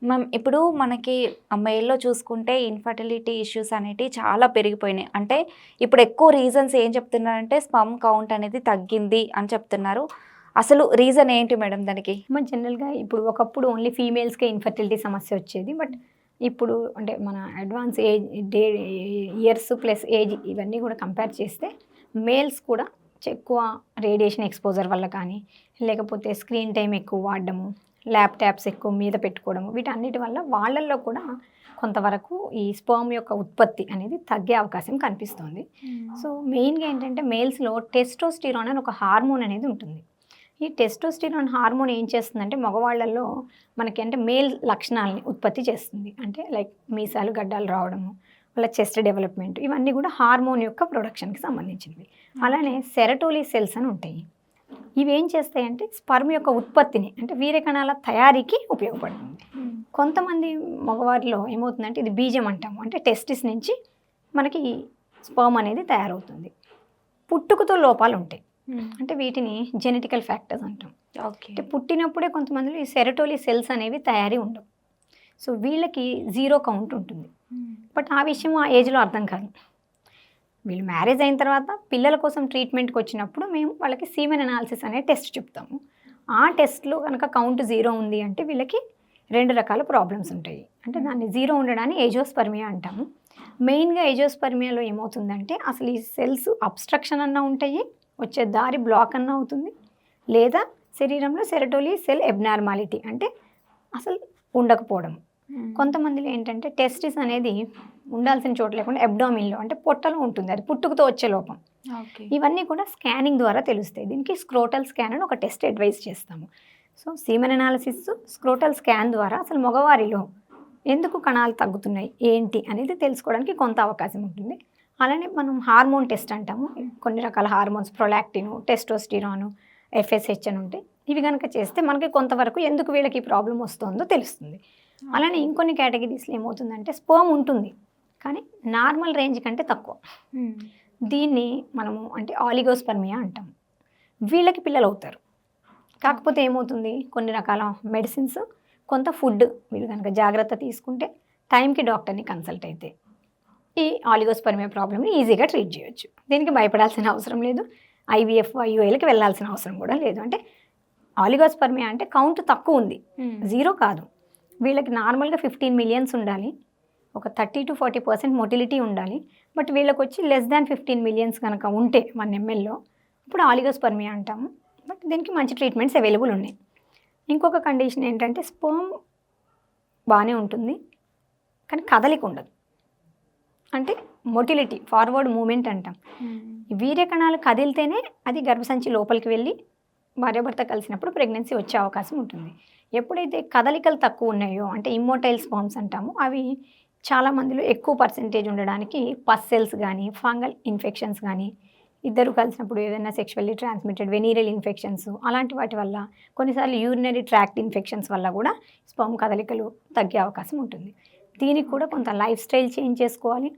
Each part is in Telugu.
మ్యామ్ ఇప్పుడు మనకి మెయిల్‌లో చూసుకుంటే ఇన్‌ఫర్టిలిటీ ఇష్యూస్ అనేటివి చాలా పెరిగిపోయినాయి. అంటే ఇప్పుడు ఎక్కువ రీజన్స్ ఏం చెప్తున్నారంటే స్పెర్మ్ కౌంట్ అనేది తగ్గింది అని చెప్తున్నారు. అసలు రీజన్ ఏంటి మేడం దానికి? జనరల్‌గా ఇప్పుడు ఒకప్పుడు ఓన్లీ ఫీమేల్స్‌కే ఇన్‌ఫర్టిలిటీ సమస్య వచ్చేది. బట్ ఇప్పుడు అంటే మన advance age years plus age ఇవన్నీ కూడా కంపేర్ చేస్తే మేల్స్ కూడా ఎక్కువ రేడియేషన్ ఎక్స్‌పోజర్ వల్ల కానీ, లేకపోతే స్క్రీన్ టైమ్ ఎక్కువ వాడడము, ల్యాప్‌టాప్స్ ఎక్కువ మీద పెట్టుకోవడము, వీటన్నిటి వల్ల వాళ్ళల్లో కూడా కొంతవరకు ఈ స్పెర్మ్ యొక్క ఉత్పత్తి అనేది తగ్గే అవకాశం కనిపిస్తుంది. సో మెయిన్‌గా ఏంటంటే మేల్స్‌లో టెస్టోస్టిరాన్ అని ఒక హార్మోన్ అనేది ఉంటుంది. ఈ టెస్టోస్టిరాన్ హార్మోన్ ఏం చేస్తుందంటే మగవాళ్ళల్లో మనకి అంటే మేల్ లక్షణాలని ఉత్పత్తి చేస్తుంది. అంటే లైక్ మీసాలు గడ్డాలు రావడము, వాళ్ళ చెస్ట్ డెవలప్మెంట్, ఇవన్నీ కూడా హార్మోన్ యొక్క ప్రొడక్షన్కి సంబంధించినవి. అలానే సెరటోలీ సెల్స్ అని ఉంటాయి. ఇవి ఏం చేస్తాయంటే స్పర్మ్ యొక్క ఉత్పత్తిని అంటే వీర్యకణాల తయారీకి ఉపయోగపడుతుంది. కొంతమంది మగవారిలో ఏమవుతుందంటే ఇది బీజం అంటాము, అంటే టెస్టిస్ నుంచి మనకి స్పర్మ్ అనేది తయారవుతుంది. పుట్టుకతో లోపాలు ఉంటాయి, అంటే వీటిని జెనెటికల్ ఫ్యాక్టర్స్ అంటాం. ఓకే. అంటే పుట్టినప్పుడే కొంతమందిలో ఈ సెరటోలీ సెల్స్ అనేవి తయారీ ఉండవు. సో వీళ్ళకి 0 కౌంట్ ఉంటుంది. బట్ ఆ విషయం ఆ ఏజ్లో అర్థం కాదు. వీళ్ళు మ్యారేజ్ అయిన తర్వాత పిల్లల కోసం ట్రీట్మెంట్కి వచ్చినప్పుడు మేము వాళ్ళకి సీమెన్ అనాలిసిస్ అనే టెస్ట్ చెప్తాము. ఆ టెస్ట్లో కనుక కౌంట్ 0 ఉంది అంటే వీళ్ళకి 2 రకాల ప్రాబ్లమ్స్ ఉంటాయి. అంటే దాన్ని 0 ఉండడాన్ని ఏజోస్పర్మియా అంటాము. మెయిన్గా ఏజోస్పర్మియాలో ఏమవుతుందంటే అసలు ఈ సెల్స్ అబ్స్ట్రక్షన్ అన్నా ఉంటాయి, వచ్చే దారి బ్లాక్ అన్నా అవుతుంది, లేదా శరీరంలో సెరటోలీ సెల్ ఎబ్నార్మాలిటీ అంటే అసలు ఉండకపోవడం. కొంతమందిలో ఏంటంటే టెస్టిస్ అనేది ఉండాల్సిన చోట లేకుండా అబ్డామిన్లో అంటే పొట్టలో ఉంటుంది, అది పుట్టుకతో వచ్చే లోపం. ఇవన్నీ కూడా స్కానింగ్ ద్వారా తెలుస్తాయి. దీనికి స్క్రోటల్ స్కాన్ అని ఒక టెస్ట్ అడ్వైస్ చేస్తాము. So semen analysis, scrotal scan ద్వారా అసలు మగవారిలో ఎందుకు కణాలు తగ్గుతున్నాయి ఏంటి అనేది తెలుసుకోవడానికి కొంత అవకాశం ఉంటుంది. అలానే మనం హార్మోన్ టెస్ట్ అంటాము. కొన్ని రకాల హార్మోన్స్ ప్రొలాక్టిన్, టెస్టోస్టిరాన్, ఎఫ్ఎస్హెచ్ అని ఉంటాయి. ఇవి కనుక చేస్తే మనకి కొంతవరకు ఎందుకు వీళ్ళకి ఈ ప్రాబ్లం వస్తుందో తెలుస్తుంది. అలానే ఇంకొన్ని కేటగిరీస్లో ఏమవుతుందంటే స్పర్మ్ ఉంటుంది కానీ నార్మల్ రేంజ్ కంటే తక్కువ. దీన్ని మనము అంటే ఆలిగోస్పర్మియా అంటాం. వీళ్ళకి పిల్లలు అవుతారు. కాకపోతే ఏమవుతుంది, కొన్ని రకాల మెడిసిన్స్, కొంత ఫుడ్ వీళ్ళు కనుక జాగ్రత్త తీసుకుంటే, టైంకి డాక్టర్ని కన్సల్ట్ అయితే ఈ ఆలిగోస్పర్మియా ప్రాబ్లమ్ని ఈజీగా ట్రీట్ చేయొచ్చు. దీనికి భయపడాల్సిన అవసరం లేదు. ఐవీఎఫ్, ఐయుఐలకి వెళ్ళాల్సిన అవసరం కూడా లేదు. అంటే ఆలిగోస్పర్మియా అంటే కౌంట్ తక్కువ ఉంది, 0 కాదు. వీళ్ళకి నార్మల్గా 15 మిలియన్స్ ఉండాలి, ఒక 30 to 40% మొటిలిటీ ఉండాలి. బట్ వీళ్ళకి వచ్చి లెస్ దాన్ 15 మిలియన్స్ కనుక ఉంటే 1 mlలో ఇప్పుడు ఆలిగోస్పర్మియా అంటాము. బట్ దీనికి మంచి ట్రీట్మెంట్స్ అవైలబుల్ ఉన్నాయి. ఇంకొక కండిషన్ ఏంటంటే స్పర్మ్ బాగానే ఉంటుంది కానీ కదలిక ఉండదు, అంటే మొటిలిటీ, ఫార్వర్డ్ మూమెంట్ అంటాం. వీర్యకణాలు కదిలితేనే అది గర్భసంచి లోపలికి వెళ్ళి భార్యాభర్త కలిసినప్పుడు ప్రెగ్నెన్సీ వచ్చే అవకాశం ఉంటుంది. ఎప్పుడైతే కదలికలు తక్కువ ఉన్నాయో అంటే ఇమ్మోటైల్ స్పర్మ్స్ అంటాము, అవి చాలామందిలో ఎక్కువ పర్సెంటేజ్ ఉండడానికి పస్ సెల్స్ కానీ, ఫంగల్ ఇన్ఫెక్షన్స్ కానీ, ఇద్దరు కలిసినప్పుడు ఏదైనా సెక్షువల్లీ ట్రాన్స్మిటెడ్ వెనీరల్ ఇన్ఫెక్షన్స్ అలాంటి వాటి వల్ల, కొన్నిసార్లు యూరినరీ ట్రాక్ట్ ఇన్ఫెక్షన్స్ వల్ల కూడా స్పర్మ్ కదలికలు తగ్గే అవకాశం ఉంటుంది. దీనికి కూడా కొంత లైఫ్ స్టైల్ చేంజ్ చేసుకోవాలి.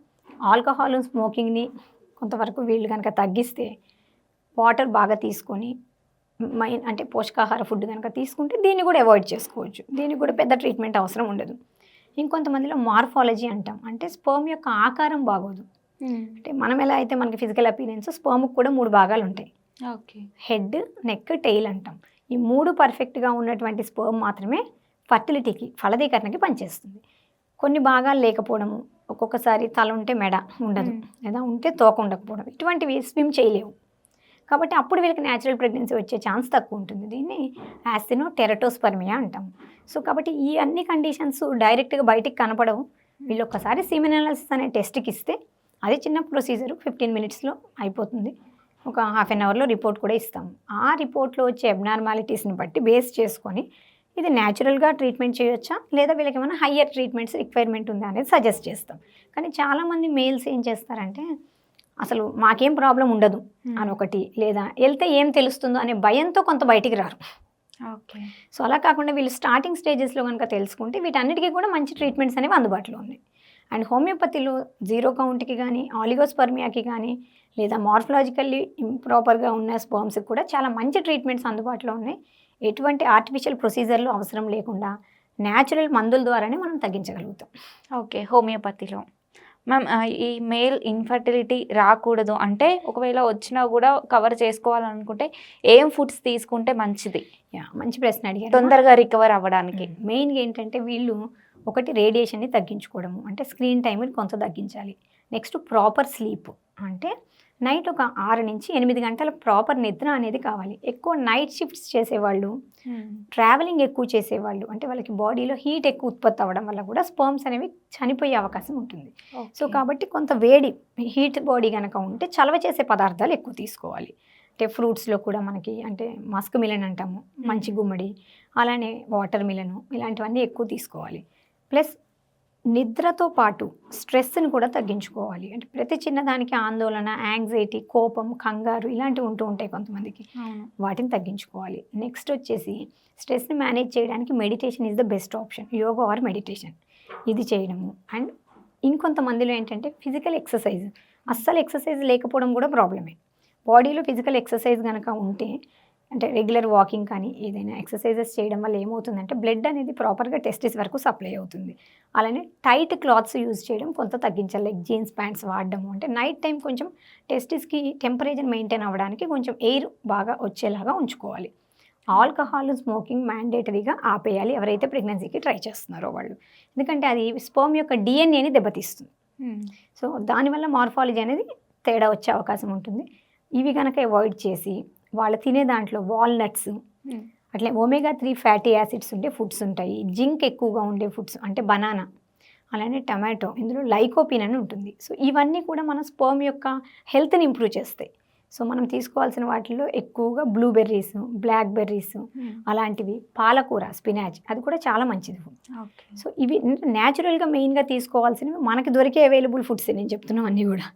ఆల్కహాల్, స్మోకింగ్ని కొంతవరకు వీళ్ళు కనుక తగ్గిస్తే, వాటర్ బాగా తీసుకొని అంటే పోషకాహార ఫుడ్ కనుక తీసుకుంటే దీన్ని కూడా అవాయిడ్ చేసుకోవచ్చు. దీనికి కూడా పెద్ద ట్రీట్మెంట్ అవసరం ఉండదు. ఇంకొంతమందిలో మార్ఫాలజీ అంటాం, అంటే స్పర్మ్ యొక్క ఆకారం బాగోదు. అంటే మనం ఎలా అయితే మనకి ఫిజికల్ అపీరెన్స్, స్పర్మ్కి కూడా 3 భాగాలు ఉంటాయి. ఓకే. హెడ్, నెక్, టెయిల్ అంటాం. ఈ 3 పర్ఫెక్ట్గా ఉన్నటువంటి స్పర్మ్ మాత్రమే ఫర్టిలిటీకి, ఫలదీకరణకి పనిచేస్తుంది. కొన్ని భాగాలు లేకపోవడము, ఒక్కొక్కసారి తల ఉంటే మెడ ఉండదు, లేదా ఉంటే తోక ఉండకపోవడం, ఇటువంటివి స్విమ్ చేయలేవు. కాబట్టి అప్పుడు వీళ్ళకి న్యాచురల్ ప్రెగ్నెన్సీ వచ్చే ఛాన్స్ తక్కువ ఉంటుంది. దీన్ని యాస్థినో టెరటోస్పర్మియా అంటాం. సో కాబట్టి ఈ అన్ని కండిషన్స్ డైరెక్ట్గా బయటికి కనపడవు. వీళ్ళు ఒక్కసారి సీమెన్ అనాలిసిస్ అనే టెస్ట్కి ఇస్తే అది చిన్న ప్రొసీజర్, 15 మినిట్స్లో అయిపోతుంది. ఒక హాఫ్ అన్ అవర్లో రిపోర్ట్ కూడా ఇస్తాము. ఆ రిపోర్ట్లో వచ్చే అబ్నార్మాలిటీస్ని బట్టి బేస్ చేసుకొని ఇది న్యాచురల్గా ట్రీట్మెంట్ చేయొచ్చా, లేదా వీళ్ళకి ఏమైనా హయ్యర్ ట్రీట్మెంట్స్ రిక్వైర్మెంట్ ఉందా అనేది సజెస్ట్ చేస్తాం. కానీ చాలామంది మేల్స్ ఏం చేస్తారంటే అసలు మాకేం ప్రాబ్లం ఉండదు అని ఒకటి, లేదా వెళ్తే ఏం తెలుస్తుందో అనే భయంతో కొంత బయటికి రారు. ఓకే. సో అలా కాకుండా వీళ్ళు స్టార్టింగ్ స్టేజెస్లో కనుక తెలుసుకుంటే వీటన్నిటికీ కూడా మంచి ట్రీట్మెంట్స్ అనేవి అందుబాటులో ఉన్నాయి. అండ్ హోమియోపతిలో 0 కౌంట్కి కానీ, ఆలిగోస్పర్మియాకి కానీ, లేదా మార్ఫలాజికల్లీ ఇంప్రాపర్గా ఉన్న స్పర్మ్స్కి కూడా చాలా మంచి ట్రీట్మెంట్స్ అందుబాటులో ఉన్నాయి. ఎటువంటి ఆర్టిఫిషియల్ ప్రొసీజర్లు అవసరం లేకుండా న్యాచురల్ మందుల ద్వారానే మనం తగ్గించగలుగుతాం. ఓకే. హోమియోపతిలో. మ్యామ్ ఈ మేల్ ఇన్ఫర్టిలిటీ రాకూడదు అంటే ఒకవేళ వచ్చినా కూడా కవర్ చేసుకోవాలనుకుంటే ఏం ఫుడ్స్ తీసుకుంటే మంచిది? మంచి ప్రశ్న అడిగారు. తొందరగా రికవర్ అవ్వడానికి. మెయిన్గా ఏంటంటే వీళ్ళు ఒకటి రేడియేషన్ని తగ్గించుకోవడము, అంటే స్క్రీన్ టైంని కొంత తగ్గించాలి. నెక్స్ట్ ప్రాపర్ స్లీప్, అంటే నైట్ ఒక 6 నుంచి 8 గంటల ప్రాపర్ నిద్ర అనేది కావాలి. ఎక్కువ నైట్ షిఫ్ట్స్ చేసేవాళ్ళు, ట్రావెలింగ్ ఎక్కువ చేసేవాళ్ళు, అంటే వాళ్ళకి బాడీలో హీట్ ఎక్కువ ఉత్పత్తి అవ్వడం వల్ల కూడా స్పర్మ్స్ అనేవి చనిపోయే అవకాశం ఉంటుంది. సో కాబట్టి కొంత వేడి హీట్ బాడీ కనుక ఉంటే చలవ చేసే పదార్థాలు ఎక్కువ తీసుకోవాలి. అంటే ఫ్రూట్స్లో కూడా మనకి అంటే మస్క్ మిలన్ అంటాము, మంచి గుమ్మడి, అలానే వాటర్ మిలను, ఇలాంటివన్నీ ఎక్కువ తీసుకోవాలి. ప్లస్ నిద్రతో పాటు స్ట్రెస్ని కూడా తగ్గించుకోవాలి. అంటే ప్రతి చిన్నదానికి ఆందోళన, యాంగ్జైటీ, కోపం, కంగారు ఇలాంటివి ఉంటూ ఉంటాయి కొంతమందికి. వాటిని తగ్గించుకోవాలి. నెక్స్ట్ వచ్చేసి స్ట్రెస్ని మేనేజ్ చేయడానికి meditation is the best option. Yoga or meditation ఇది చేయడము. అండ్ ఇంకొంతమందిలో ఏంటంటే ఫిజికల్ ఎక్సర్సైజ్, అస్సలు ఎక్సర్సైజ్ లేకపోవడం కూడా ప్రాబ్లమే. బాడీలో ఫిజికల్ ఎక్సర్సైజ్ కనుక ఉంటే, అంటే రెగ్యులర్ వాకింగ్ కానీ ఏదైనా ఎక్సర్సైజెస్ చేయడం వల్ల ఏమవుతుందంటే బ్లడ్ అనేది ప్రాపర్గా టెస్టిస్ వరకు సప్లై అవుతుంది. అలానే టైట్ క్లాత్స్ యూజ్ చేయడం కొంత తగ్గించాలి. లైక్ జీన్స్ ప్యాంట్స్ వాడడము, అంటే నైట్ టైం కొంచెం టెస్టిస్కి టెంపరేచర్ మెయింటైన్ అవ్వడానికి కొంచెం ఎయిర్ బాగా వచ్చేలాగా ఉంచుకోవాలి. ఆల్కహాల్, స్మోకింగ్ మ్యాండేటరీగా ఆపేయాలి ఎవరైతే ప్రెగ్నెన్సీకి ట్రై చేస్తున్నారో వాళ్ళు. ఎందుకంటే అది స్పర్మ్ యొక్క డిఎన్ఏని దెబ్బతీస్తుంది. సో దానివల్ల మార్ఫాలజీ అనేది తేడా వచ్చే అవకాశం ఉంటుంది. ఇవి కనుక అవాయిడ్ చేసి వాళ్ళు తినే దాంట్లో వాల్నట్స్, అట్లే ఒమేగా-3 ఫ్యాటీ యాసిడ్స్ ఉండే ఫుడ్స్ ఉంటాయి, జింక్ ఎక్కువగా ఉండే ఫుడ్స్ అంటే బనానా, అలానే టమాటో, ఇందులో లైకోపిన్ అని ఉంటుంది. సో ఇవన్నీ కూడా మన స్పర్మ్ యొక్క హెల్త్ని ఇంప్రూవ్ చేస్తాయి. సో మనం తీసుకోవాల్సిన వాటిల్లో ఎక్కువగా బ్లూబెర్రీస్, బ్లాక్ బెర్రీస్, అలాంటివి, పాలకూర, స్పినాచ్, అది కూడా చాలా మంచిది ఫుడ్. సో ఇవి న్యాచురల్గా మెయిన్గా తీసుకోవాల్సినవి మనకి దొరికే అవైలబుల్ ఫుడ్స్ నేను చెప్తున్నాం అన్నీ కూడా.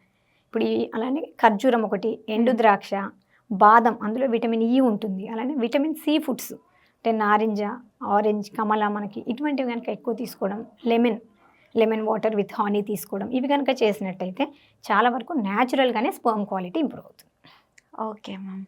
ఇప్పుడు అలానే ఖర్జూరం ఒకటి, ఎండు ద్రాక్ష, బాదం, అందులో విటమిన్ ఈ ఉంటుంది. అలానే విటమిన్ సి ఫుడ్స్ అంటే నారింజ, ఆరెంజ్, కమల, మనకి ఇటువంటివి కనుక ఎక్కువ తీసుకోవడం, లెమన్ వాటర్ విత్ హానీ తీసుకోవడం, ఇవి కనుక చేసినట్టయితే చాలా వరకు న్యాచురల్గానే స్పర్మ్ క్వాలిటీ ఇంప్రూవ్ అవుతుంది. Okay ma'am.